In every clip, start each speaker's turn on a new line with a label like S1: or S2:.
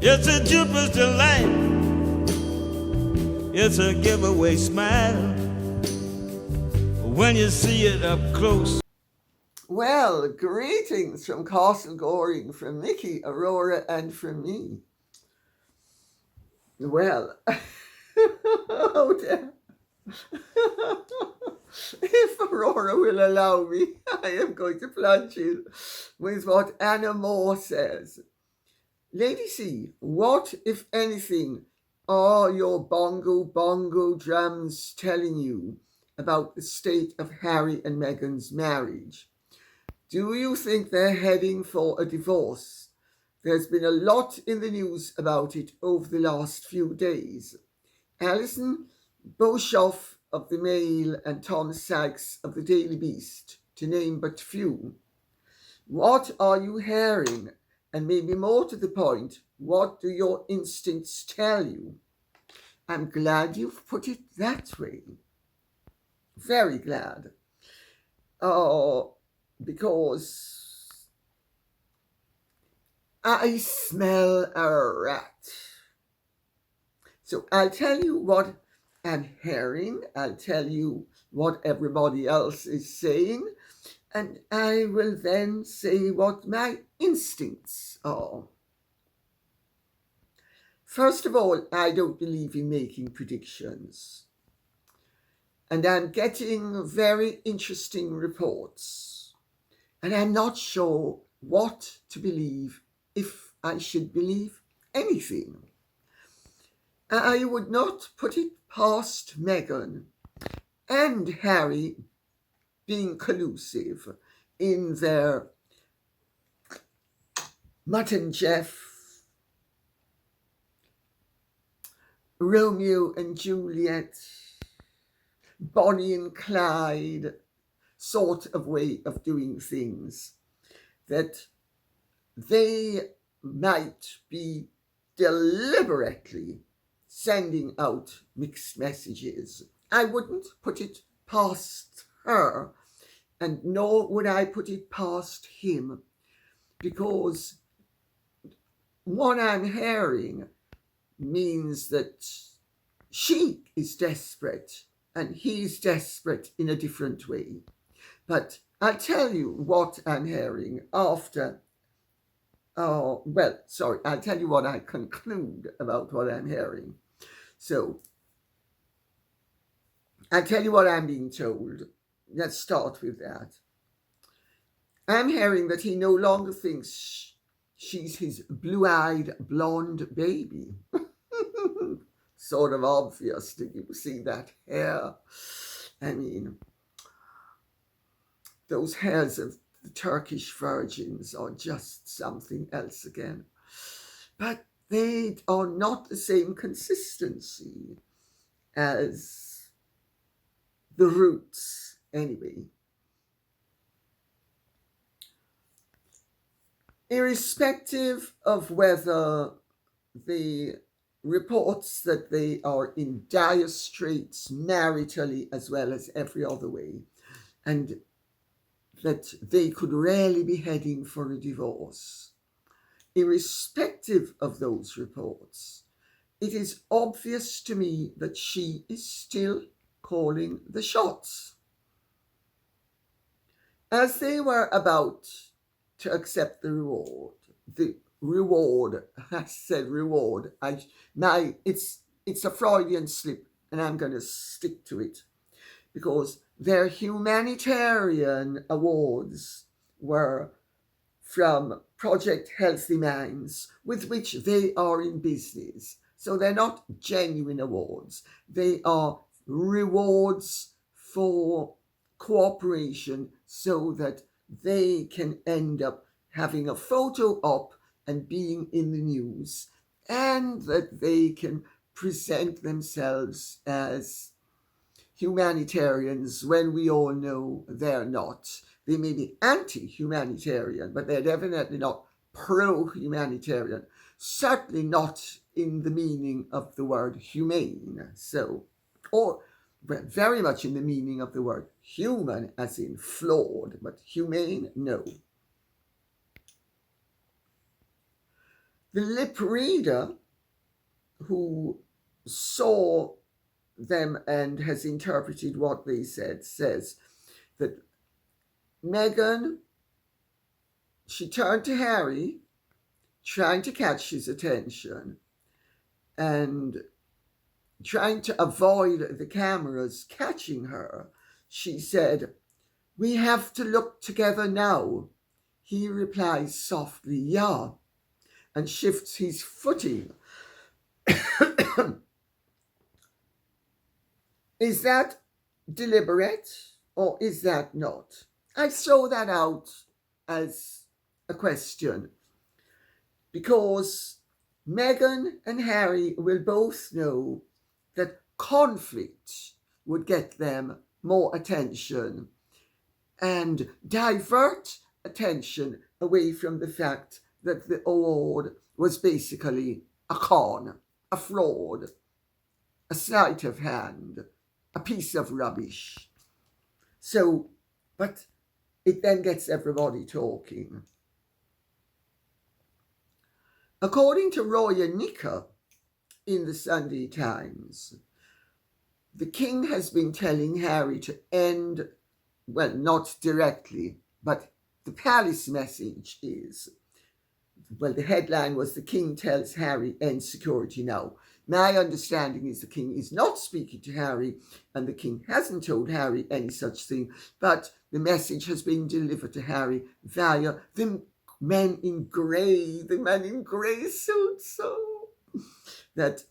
S1: It's a duper's delight. It's a giveaway smile when you see it up close.
S2: Well, greetings from Castle Goring, from Mickey, Aurora, and from me. Well, oh dear. If Aurora will allow me, I am going to plunge in with what Anna Moore says. Lady C, what, if anything, are your bongo drums telling you about the state of Harry and Meghan's marriage? Do you think they're heading for a divorce? There's been a lot in the news about it over the last few days. Alison Beauchoff of the Mail and Tom Sykes of the Daily Beast, to name but few. What are you hearing? And maybe more to the point, what do your instincts tell you? I'm glad you've put it that way. Very glad. Because I smell a rat. So I'll tell you what I'm hearing. I'll tell you what everybody else is saying. And I will then say what my instincts are. First of all, I don't believe in making predictions. And I'm getting very interesting reports. And I'm not sure what to believe, if I should believe anything. I would not put it past Meghan and Harry being collusive in their Mutt and Jeff, Romeo and Juliet, Bonnie and Clyde sort of way of doing things, that they might be deliberately sending out mixed messages. I wouldn't put it past her, and nor would I put it past him, because what I'm hearing means that she is desperate and he's desperate in a different way. But I'll tell you what I'm hearing after. I'll tell you what I conclude about what I'm hearing. So, I'll tell you what I'm being told. Let's start with that. I'm hearing that he no longer thinks she's his blue-eyed blonde baby. Sort of obvious. Did you see that hair? I mean, those hairs of the Turkish virgins are just something else again. But they are not the same consistency as the roots, anyway. Irrespective of whether the reports that they are in dire straits maritally as well as every other way, and that they could really be heading for a divorce. Irrespective of those reports, it is obvious to me that she is still calling the shots. As they were about to accept the reward, I said reward, it's a Freudian slip, and I'm going to stick to it, because their humanitarian awards were from Project Healthy Minds, with which they are in business. So they're not genuine awards. They are rewards for cooperation so that they can end up having a photo op and being in the news, and that they can present themselves as humanitarians when we all know they're not. They may be anti-humanitarian, but they're definitely not pro-humanitarian. Certainly not in the meaning of the word humane. Or very much in the meaning of the word human, as in flawed, but humane, no. The lip reader who saw them and has interpreted what they said says that Meghan, she turned to Harry, trying to catch his attention and trying to avoid the cameras catching her. She said, "We have to look together now." He replies softly, "Yeah," and shifts his footing. Is that deliberate or is that not? I throw that out as a question because Meghan and Harry will both know that conflict would get them more attention and divert attention away from the fact that the award was basically a con, a fraud, a sleight of hand, a piece of rubbish. So, but it then gets everybody talking. According to Roya Nika in the Sunday Times, the king has been telling Harry to end, well, not directly, but the palace message is, well, the headline was "The King tells Harry end security now." My understanding is the king is not speaking to Harry and the king hasn't told Harry any such thing, but the message has been delivered to Harry via the men in grey suits, so that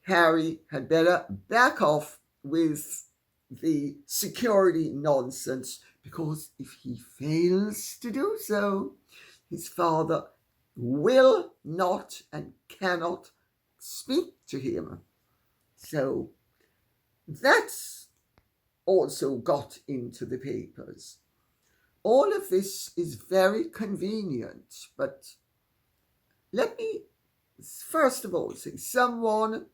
S2: Harry had better back off with the security nonsense, because if he fails to do so, his father will not and cannot speak to him. So that's also got into the papers. All of this is very convenient, but let me first of all say, someone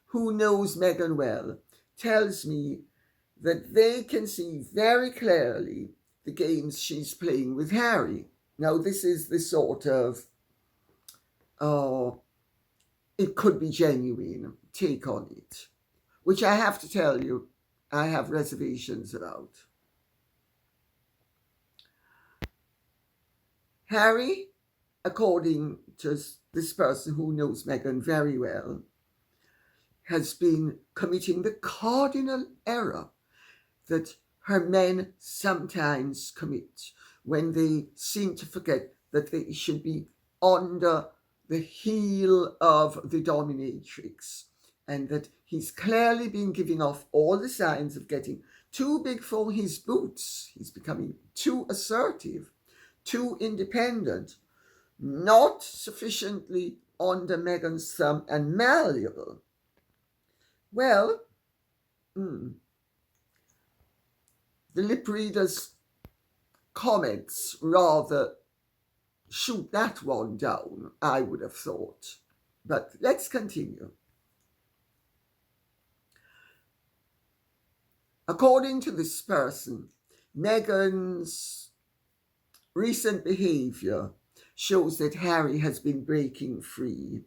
S2: who knows Meghan well tells me that they can see very clearly the games she's playing with Harry. Now, this is the sort of, it could be genuine take on it, which I have to tell you, I have reservations about. Harry, according to this person who knows Meghan very well, has been committing the cardinal error that her men sometimes commit when they seem to forget that they should be under the heel of the dominatrix, and that he's clearly been giving off all the signs of getting too big for his boots. He's becoming too assertive, too independent, not sufficiently under Meghan's thumb and malleable. Well, the lip reader's comments rather shoot that one down, I would have thought. But let's continue. According to this person, Meghan's recent behavior shows that Harry has been breaking free,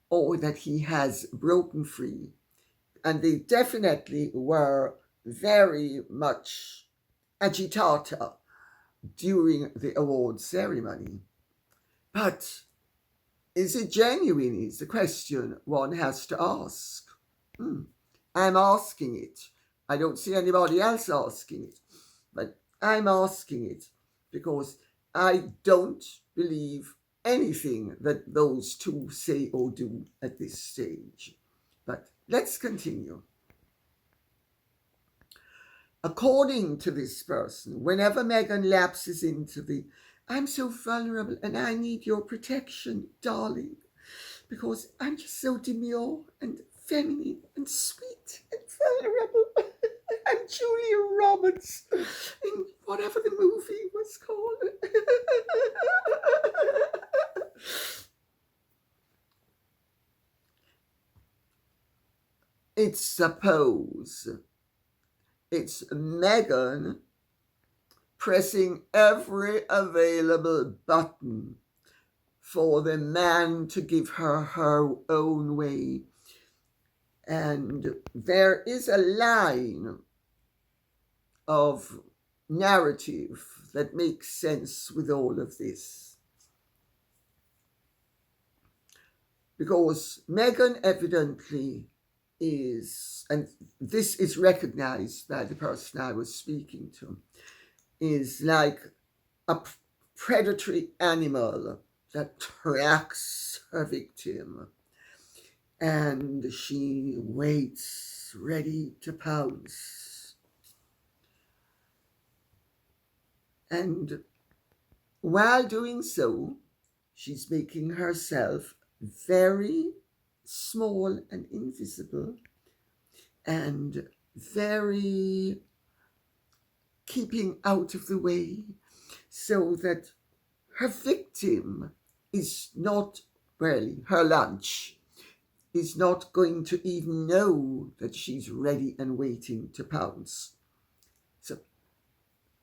S2: or that he has broken free. And they definitely were very much agitata during the award ceremony. But is it genuine is the question one has to ask. I'm asking it. I don't see anybody else asking it, but I'm asking it because I don't believe anything that those two say or do at this stage. But let's continue. According to this person, whenever Meghan lapses into the "I'm so vulnerable and I need your protection, darling, because I'm just so demure and feminine and sweet and vulnerable," I'm Julia Roberts in whatever the movie was called. It's Meghan pressing every available button for the man to give her her own way. And there is a line of narrative that makes sense with all of this. Because Meghan evidently is, and this is recognized by the person I was speaking to, is like a predatory animal that tracks her victim, and she waits ready to pounce. And while doing so, she's making herself very small and invisible, and very keeping out of the way, so that her victim is not, really, her lunch is not going to even know that she's ready and waiting to pounce. So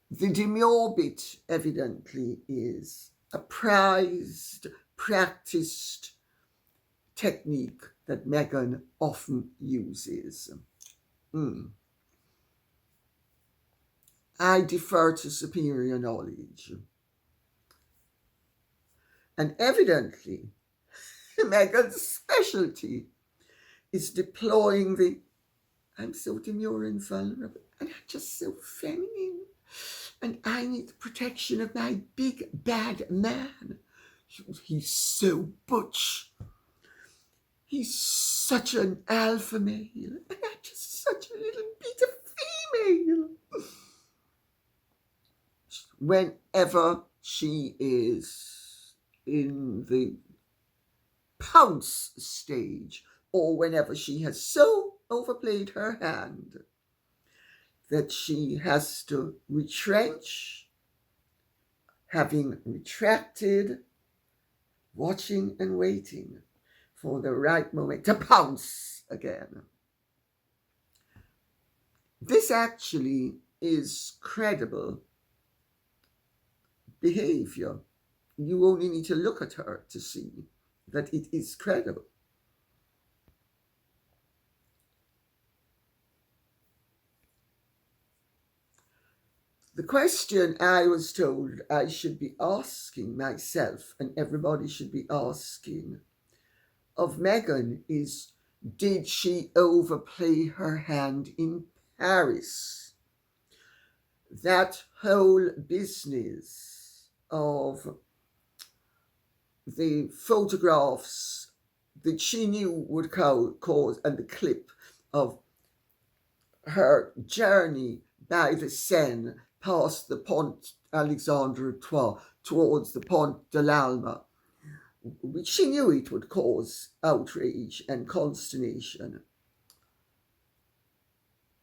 S2: the demure bit evidently is a prized, practiced technique that Meghan often uses. I defer to superior knowledge. And evidently, Meghan's specialty is deploying the I'm so demure and vulnerable, and I'm just so feminine, and I need the protection of my big bad man. He's so butch. He's such an alpha male, and I'm just such a little beta female. Whenever she is in the pounce stage, or whenever she has so overplayed her hand that she has to retrench, having retracted, watching and waiting for the right moment to pounce again. This actually is credible behavior. You only need to look at her to see that it is credible. The question I was told I should be asking myself, and everybody should be asking of Meghan, is, did she overplay her hand in Paris? That whole business of the photographs that she knew would cause, and the clip of her journey by the Seine past the Pont Alexandre III towards the Pont de l'Alma, which she knew it would cause outrage and consternation.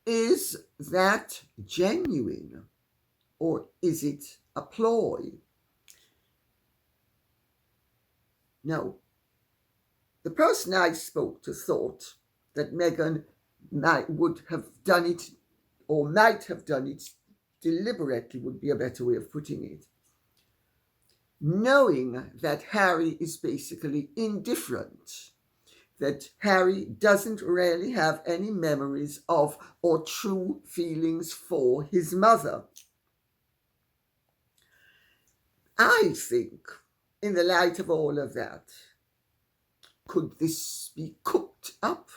S2: Is that genuine, or is it a ploy? No. The person I spoke to thought that Meghan would have done it, or might have done it deliberately, would be a better way of putting it, knowing that Harry is basically indifferent, that Harry doesn't really have any memories of or true feelings for his mother. I think, in the light of all of that, could this be cooked up?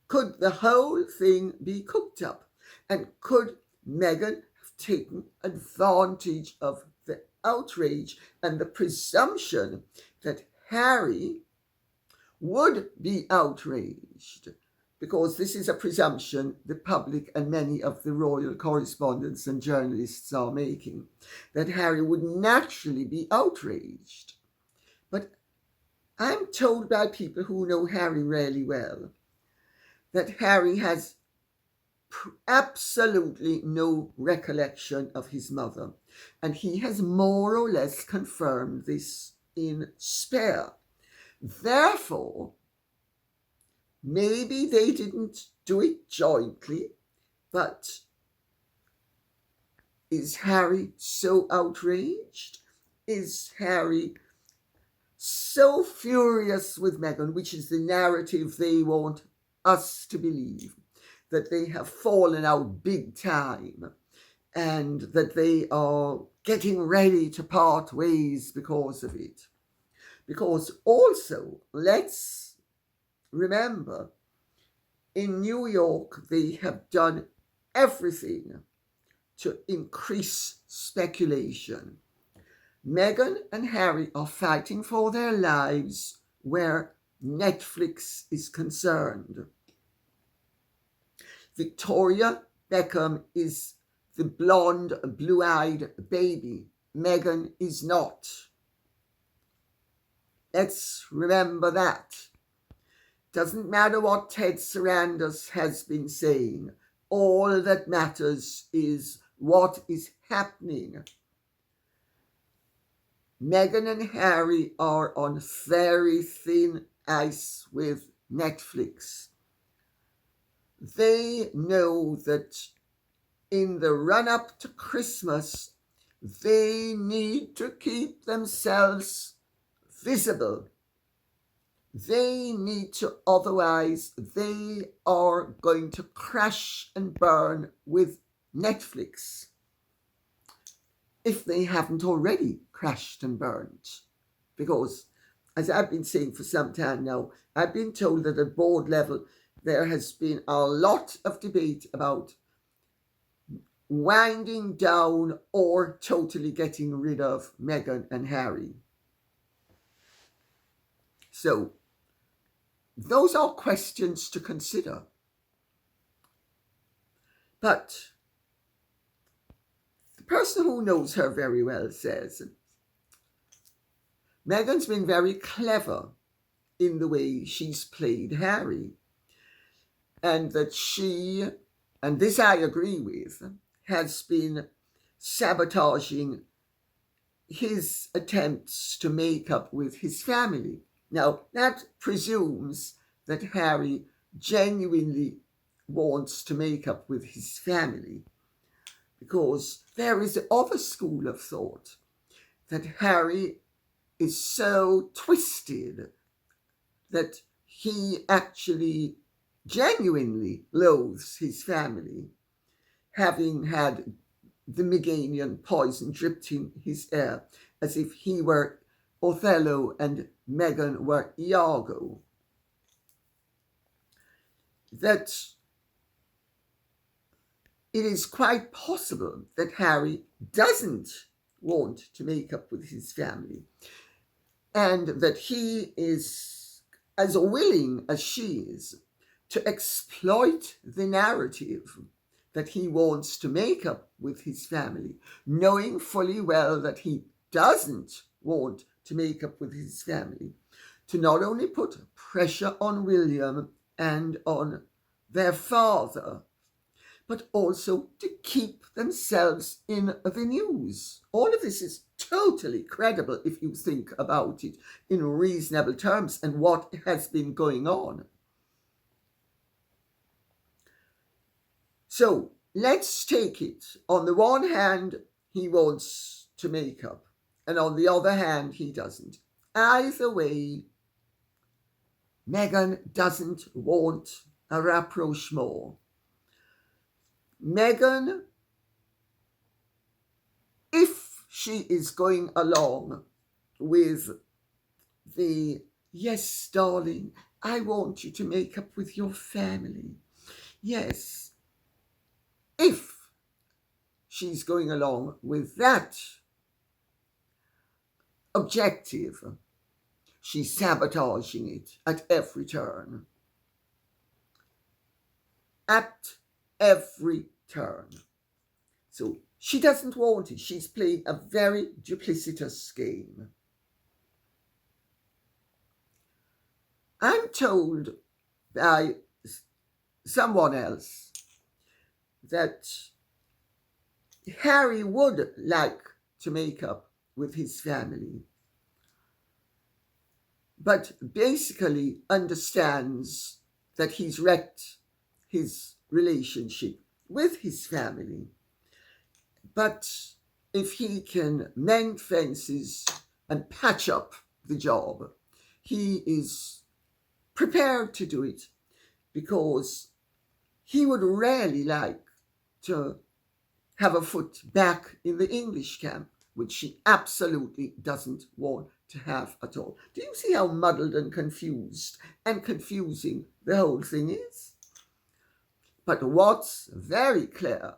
S2: Could the whole thing be cooked up? And could Meghan have taken advantage of the outrage and the presumption that Harry would be outraged? Because this is a presumption the public and many of the royal correspondents and journalists are making, that Harry would naturally be outraged. But I'm told by people who know Harry really well that Harry has absolutely no recollection of his mother, and he has more or less confirmed this in spare. Therefore, maybe they didn't do it jointly, but is Harry so outraged? Is Harry so furious with Meghan, which is the narrative they want us to believe, that they have fallen out big time and that they are getting ready to part ways because of it. Because also, let's remember, in New York, they have done everything to increase speculation. Meghan and Harry are fighting for their lives where Netflix is concerned. Victoria Beckham is the blonde, blue-eyed baby. Meghan is not. Let's remember that. Doesn't matter what Ted Sarandon has been saying. All that matters is what is happening. Meghan and Harry are on very thin ice with Netflix. They know that in the run-up to Christmas, they need to keep themselves visible. They need to, otherwise they are going to crash and burn with Netflix, if they haven't already crashed and burned. Because, as I've been saying for some time now, I've been told that at board level there has been a lot of debate about winding down or totally getting rid of Meghan and Harry. So, those are questions to consider. But the person who knows her very well says, Meghan's been very clever in the way she's played Harry. And that she, and this I agree with, has been sabotaging his attempts to make up with his family. Now, that presumes that Harry genuinely wants to make up with his family, because there is the other school of thought that Harry is so twisted that he actually genuinely loathes his family, having had the Meganian poison dripped in his air, as if he were Othello and Meghan were Iago. That it is quite possible that Harry doesn't want to make up with his family, and that he is as willing as she is to exploit the narrative that he wants to make up with his family, knowing fully well that he doesn't want to make up with his family, to not only put pressure on William and on their father, but also to keep themselves in the news. All of this is totally credible if you think about it in reasonable terms and what has been going on. So let's take it. On the one hand, he wants to make up, and on the other hand, he doesn't. Either way, Meghan doesn't want a rapprochement. Meghan, if she is going along with the, yes, darling, I want you to make up with your family. Yes, if she's going along with that objective, she's sabotaging it at every turn. At every turn. So she doesn't want it. She's playing a very duplicitous game. I'm told by someone else that Harry would like to make up with his family, but basically understands that he's wrecked his relationship with his family. But if he can mend fences and patch up the job, he is prepared to do it because he would really like to have a foot back in the English camp, which she absolutely doesn't want to have at all. Do you see how muddled and confused and confusing the whole thing is? But what's very clear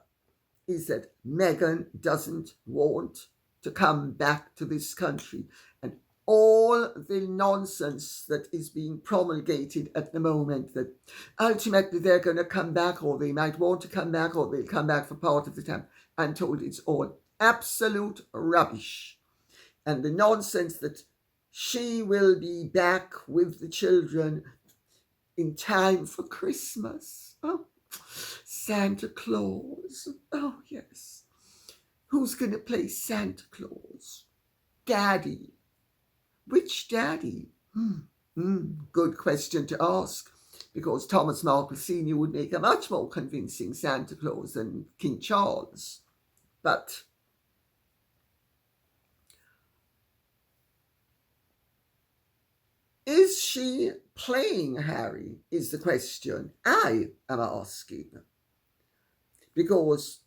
S2: is that Meghan doesn't want to come back to this country. And all the nonsense that is being promulgated at the moment, that ultimately they're going to come back, or they might want to come back, or they'll come back for part of the time, I'm told it's all absolute rubbish. And the nonsense that she will be back with the children in time for Christmas. Oh, Santa Claus. Oh, yes. Who's going to play Santa Claus? Daddy. Which daddy? Good question to ask, because Thomas Markle Sr. would make a much more convincing Santa Claus than King Charles. But is she playing Harry, is the question I am asking. Because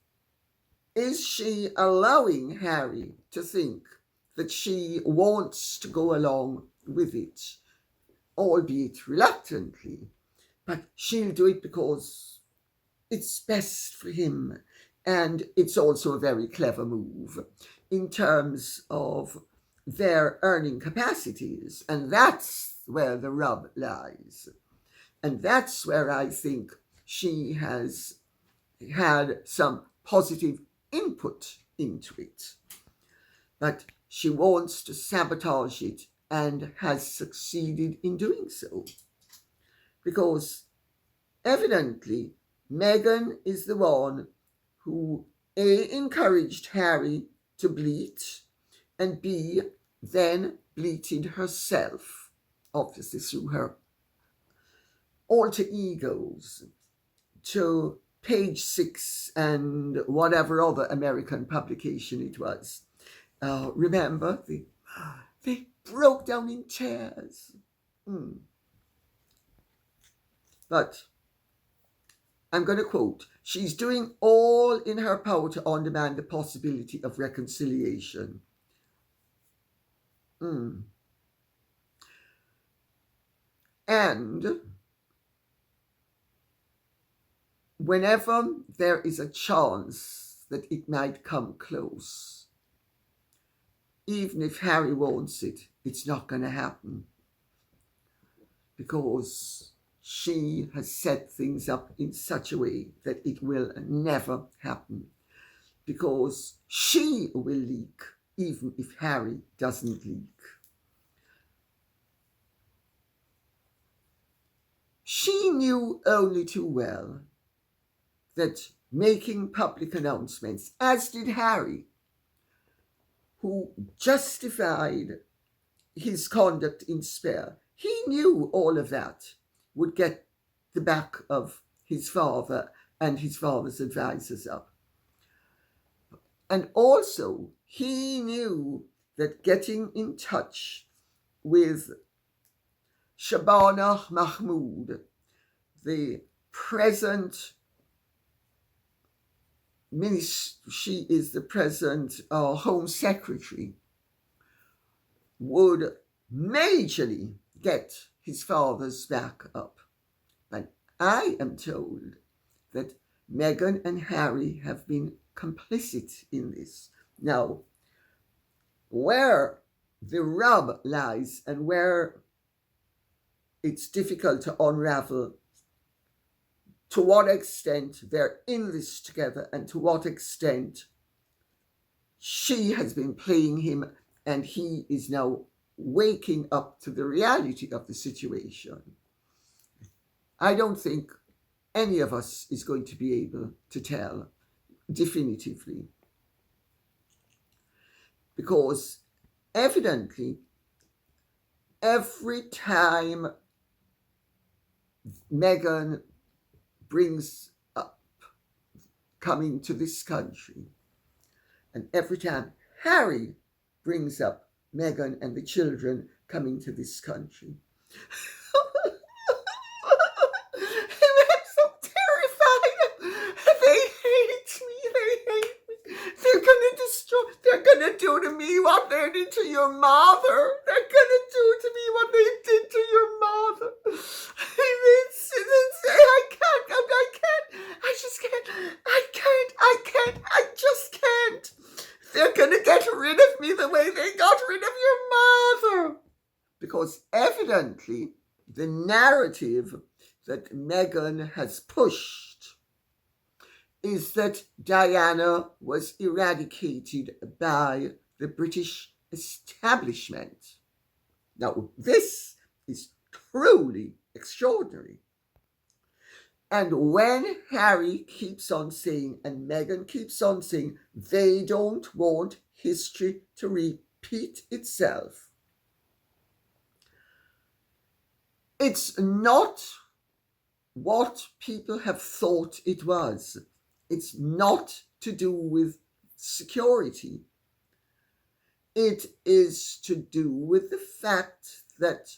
S2: is she allowing Harry to think that she wants to go along with it, albeit reluctantly, but she'll do it because it's best for him, and it's also a very clever move in terms of their earning capacities, and that's where the rub lies. And that's where I think she has had some positive input into it. But she wants to sabotage it and has succeeded in doing so. Because evidently Meghan is the one who A, encouraged Harry to bleat, and B, then bleated herself, obviously through her alter egos, to Page 6 and whatever other American publication it was. Remember, they broke down in tears. But I'm going to quote, she's doing all in her power to undermine the possibility of reconciliation. And whenever there is a chance that it might come close, even if Harry wants it, it's not going to happen. Because she has set things up in such a way that it will never happen. Because she will leak, even if Harry doesn't leak. She knew only too well that making public announcements, as did Harry, who justified his conduct in Spare, he knew all of that would get the back of his father and his father's advisors up. And also, he knew that getting in touch with Shabana Mahmood, the present minister, she is the present Home Secretary, would majorly get his father's back up. But I am told that Meghan and Harry have been complicit in this. Now, where the rub lies and where it's difficult to unravel to what extent they're in this together and to what extent she has been playing him and he is now waking up to the reality of the situation. I don't think any of us is going to be able to tell definitively. Because evidently, every time Meghan brings up coming to this country, and every time Harry brings up Meghan and the children coming to this country. I'm so terrified. They hate me. They hate me. They're gonna destroy. They're gonna do to me what they did to your mother. They're gonna do to me what they did to your mother. I can't. I just can't. I just can't. They're gonna get rid of me the way they got rid of your mother. Because evidently, the narrative that Meghan has pushed is that Diana was eradicated by the British establishment. Now, this is truly extraordinary. And when Harry keeps on saying and Meghan keeps on saying they don't want history to repeat itself, it's not what people have thought it was. It's not to do with security. It is to do with the fact that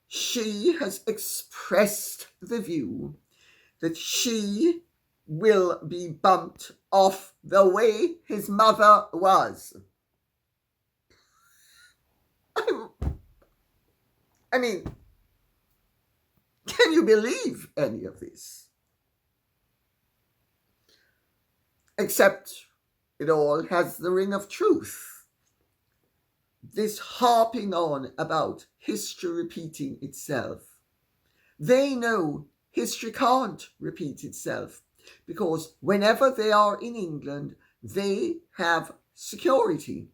S2: she has expressed the view that she will be bumped off the way his mother was. I mean, can you believe any of this? Except it all has the ring of truth. This harping on about history repeating itself. They know history can't repeat itself because whenever they are in England, they have security.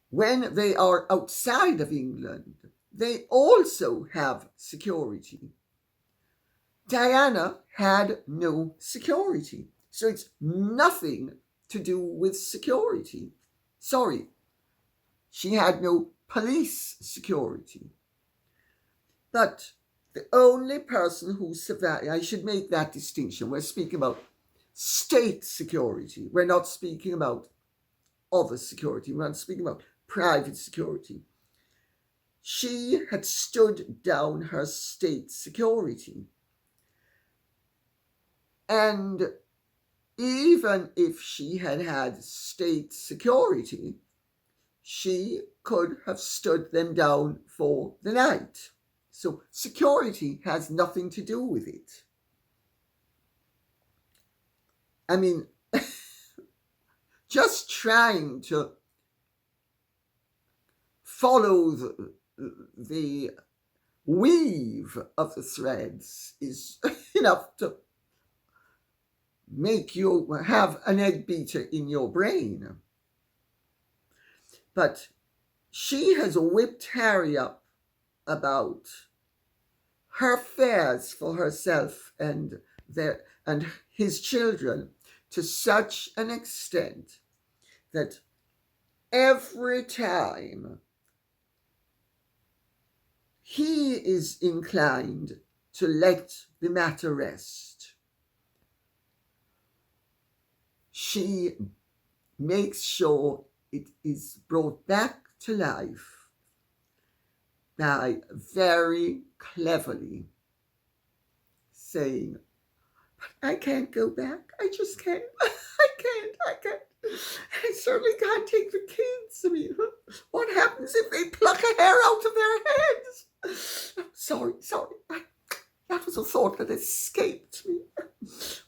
S2: When they are outside of England, they also have security. Diana had no security, so it's nothing to do with security. Sorry, she had no police security. But the only person who survived, I should make that distinction. We're speaking about state security. We're not speaking about other security. We're not speaking about private security. She had stood down her state security. And even if she had had state security, she could have stood them down for the night. So security has nothing to do with it. I mean, just trying to follow the weave of the threads is enough to make you have an egg beater in your brain. But she has whipped Harry up about her fears for herself and his children to such an extent that every time he is inclined to let the matter rest, she makes sure it is brought back to life by very cleverly saying, I can't go back. I just can't. I can't. I certainly can't take the kids. I mean, what happens if they pluck a hair out of their heads? Sorry. That was a thought that escaped me.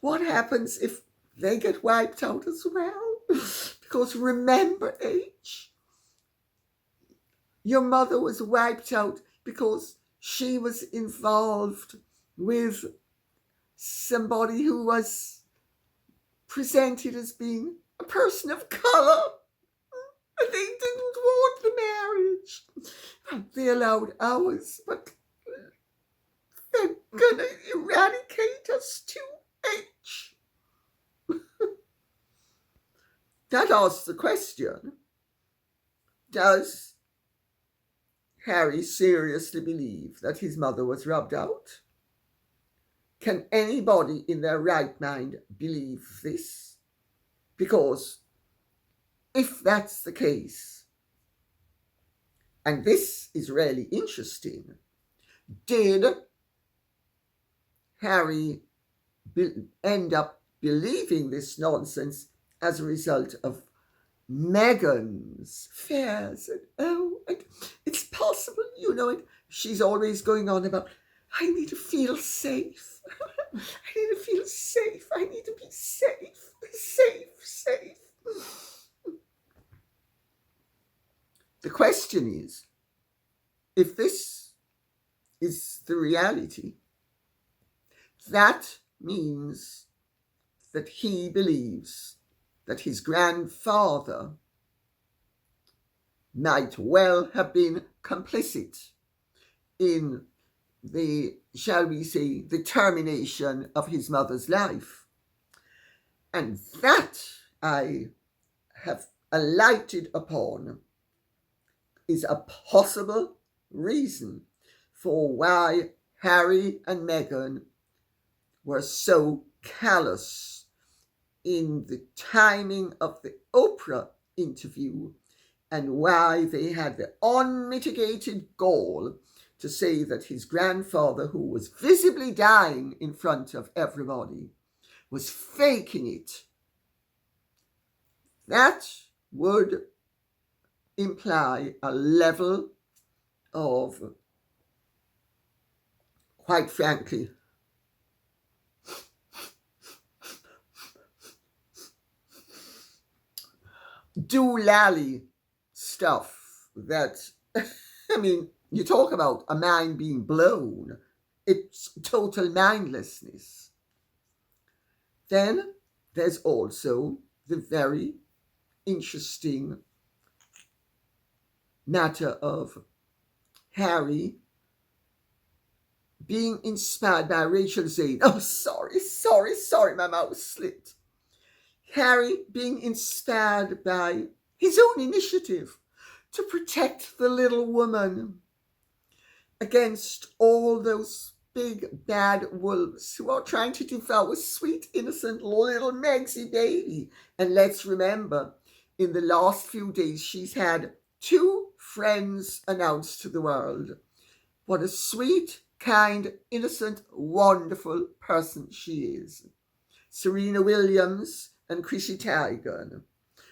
S2: What happens if they get wiped out as well? Because remember, H, your mother was wiped out because she was involved with somebody who was presented as being a person of colour. And they didn't want the marriage. They allowed ours, but they're gonna eradicate us too, H. That asks the question, does Harry seriously believe that his mother was rubbed out? Can anybody in their right mind believe this? Because if that's the case, and this is really interesting, did Harry end up believing this nonsense as a result of Meghan's fears? And it's possible, she's always going on about, I need to feel safe. I need to feel safe. I need to be safe. Safe. The question is, if this is the reality, that means that he believes that his grandfather might well have been complicit in the, shall we say, the termination of his mother's life. And that I have alighted upon is a possible reason for why Harry and Meghan were so callous in the timing of the Oprah interview, and why they had the unmitigated gall to say that his grandfather, who was visibly dying in front of everybody, was faking it. That would imply a level of, quite frankly, doolally stuff that, I mean, you talk about a mind being blown. It's total mindlessness. Then there's also the very interesting matter of Harry being inspired by Rachel saying, oh, sorry, my mouth slipped. Harry being inspired by his own initiative to protect the little woman against all those big bad wolves who are trying to devour sweet, innocent little Megsy baby. And let's remember, in the last few days, she's had 2 friends announced to the world. What a sweet, kind, innocent, wonderful person she is. Serena Williams and Chrissy Teigen,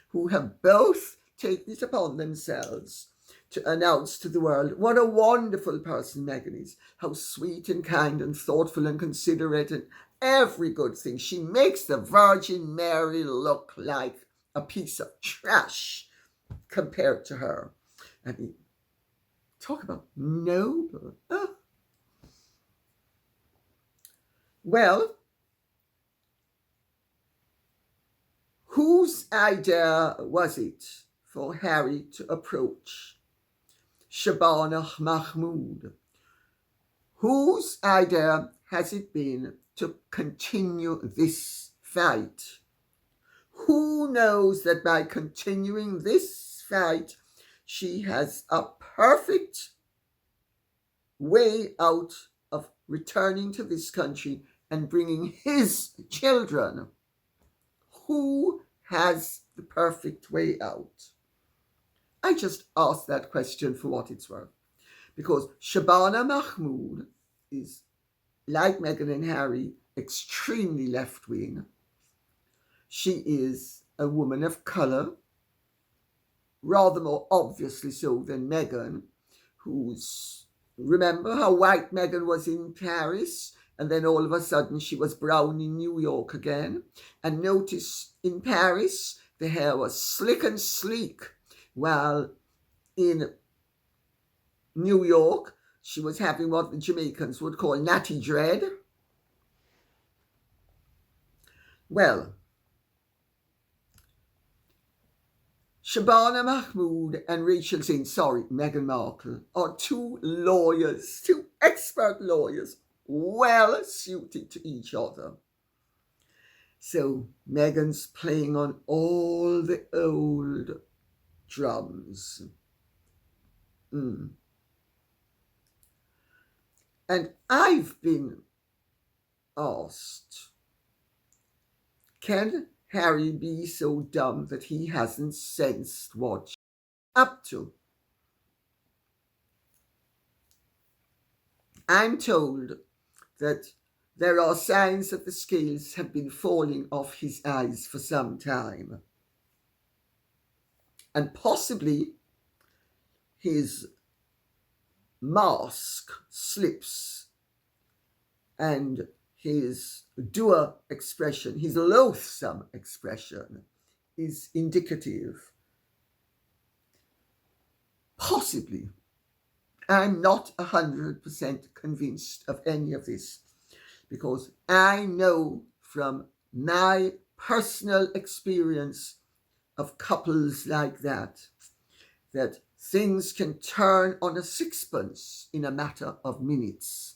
S2: who have both taken it upon themselves to announce to the world what a wonderful person Meghan is, how sweet and kind and thoughtful and considerate and every good thing. She makes the Virgin Mary look like a piece of trash compared to her. I mean, talk about noble. Oh. Well, whose idea was it for Harry to approach Shabana Mahmood? Whose idea has it been to continue this fight? Who knows that by continuing this fight, she has a perfect way out of returning to this country and bringing his children? Who has the perfect way out? I just asked that question for what it's worth, because Shabana Mahmood is, like Meghan and Harry, extremely left-wing. She is a woman of colour, rather more obviously so than Meghan, who's, remember how white Meghan was in Paris, and then all of a sudden she was brown in New York again. And notice in Paris, the hair was slick and sleek, while in New York, she was having what the Jamaicans would call natty dread. Well, Shabana Mahmood and Meghan Markle, are 2 lawyers, 2 expert lawyers, well suited to each other. So Meghan's playing on all the old drums. And I've been asked, can Harry be so dumb that he hasn't sensed what she's up to? I'm told that there are signs that the scales have been falling off his eyes for some time. And possibly his mask slips and his dour expression, his loathsome expression, is indicative. Possibly. I'm not 100% convinced of any of this, because I know from my personal experience of couples like that things can turn on a sixpence in a matter of minutes.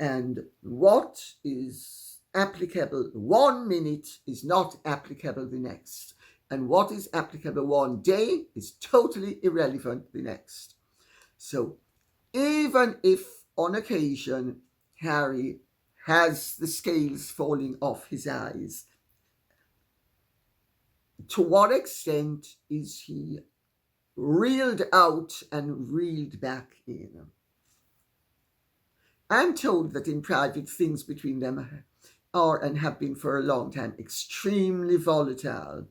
S2: And what is applicable 1 minute is not applicable the next. And what is applicable one day is totally irrelevant the next. So even if on occasion Harry has the scales falling off his eyes, to what extent is he reeled out and reeled back in? I'm told that in private things between them are and have been for a long time extremely volatile,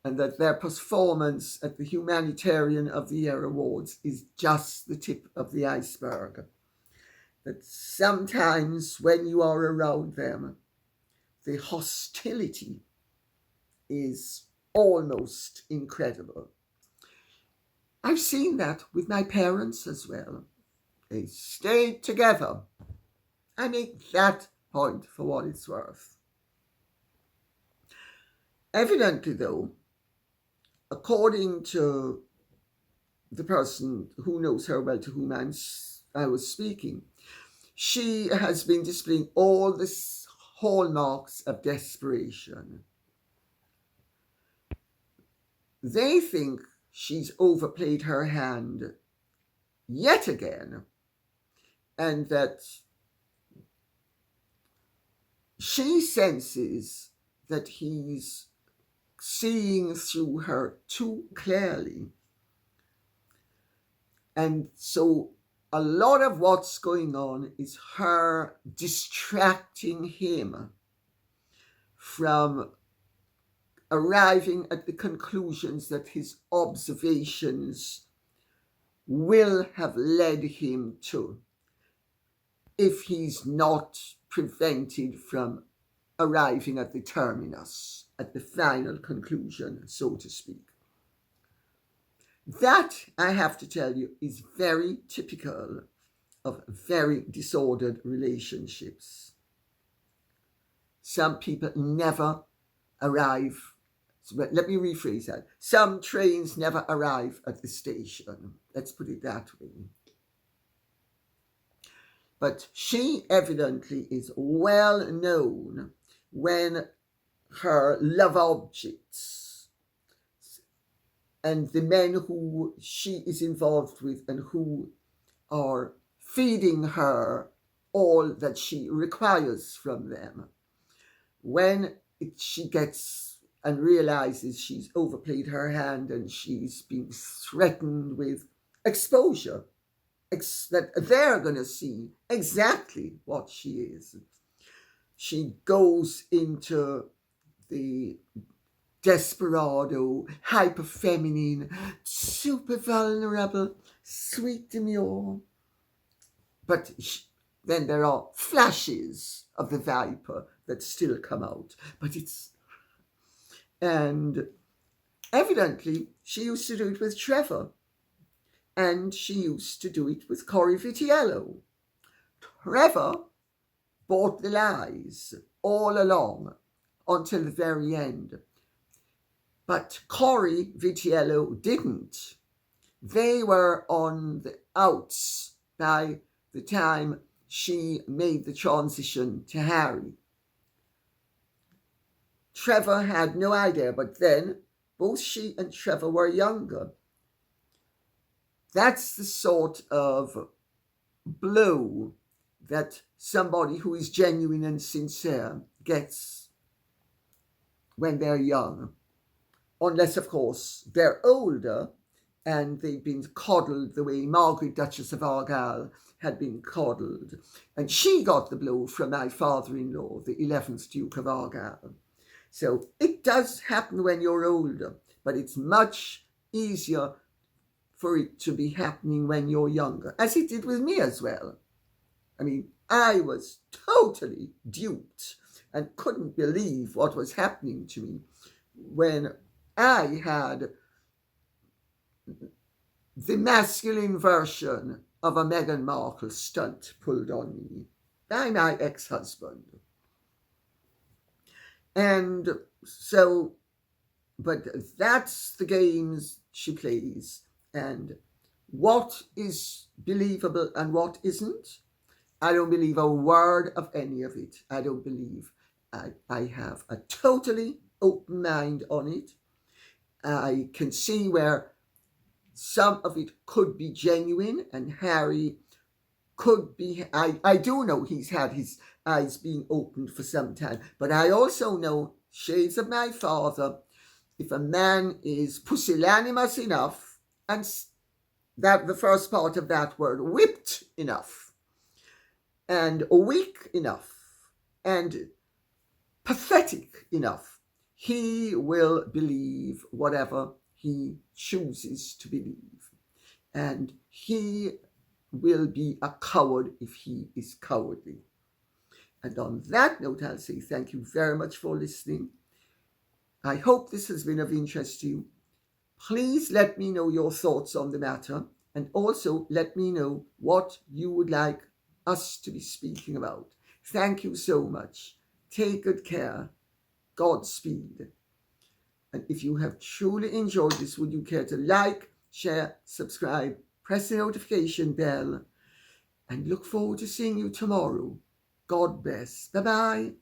S2: and that their performance at the Humanitarian of the Year Awards is just the tip of the iceberg. That sometimes when you are around them, the hostility is almost incredible. I've seen that with my parents as well. They stayed together. I make that point for what it's worth. Evidently, though, according to the person who knows her well, to whom I was speaking, she has been displaying all the hallmarks of desperation. They think she's overplayed her hand yet again, and that she senses that he's seeing through her too clearly. And so a lot of what's going on is her distracting him from arriving at the conclusions that his observations will have led him to, if he's not prevented from arriving at the terminus, at the final conclusion, so to speak. That, I have to tell you, is very typical of very disordered relationships. Some people never arrive. Let me rephrase that. Some trains never arrive at the station. Let's put it that way. But she evidently is well known when her love objects and the men who she is involved with and who are feeding her all that she requires from them, when she gets and realizes she's overplayed her hand and she's being threatened with exposure, that they're going to see exactly what she is, she goes into the desperado, hyper-feminine, super vulnerable, sweet demure. But then there are flashes of the viper that still come out. And evidently she used to do it with Trevor. And she used to do it with Cory Vitiello. Trevor bought the lies all along until the very end. But Cory Vitiello didn't. They were on the outs by the time she made the transition to Harry. Trevor had no idea, but then both she and Trevor were younger. That's the sort of blow that somebody who is genuine and sincere gets when they're young. Unless, of course, they're older and they'd been coddled the way Margaret, Duchess of Argyll, had been coddled. And she got the blow from my father-in-law, the 11th Duke of Argyll. So it does happen when you're older, but it's much easier for it to be happening when you're younger, as it did with me as well. I mean, I was totally duped and couldn't believe what was happening to me when I had the masculine version of a Meghan Markle stunt pulled on me by my ex-husband. And so, but that's the games she plays. And what is believable and what isn't, I don't believe a word of any of it. I don't believe. I have a totally open mind on it. I can see where some of it could be genuine, and Harry could be. I do know he's had his eyes being opened for some time, but I also know, shades of my father, if a man is pusillanimous enough, and that the first part of that word, whipped enough, and weak enough, and pathetic enough, he will believe whatever he chooses to believe. And he will be a coward if he is cowardly. And on that note, I'll say thank you very much for listening. I hope this has been of interest to you. Please let me know your thoughts on the matter, and also let me know what you would like us to be speaking about. Thank you so much. Take good care. Godspeed. And if you have truly enjoyed this, would you care to like, share, subscribe, press the notification bell, and look forward to seeing you tomorrow. God bless. Bye-bye.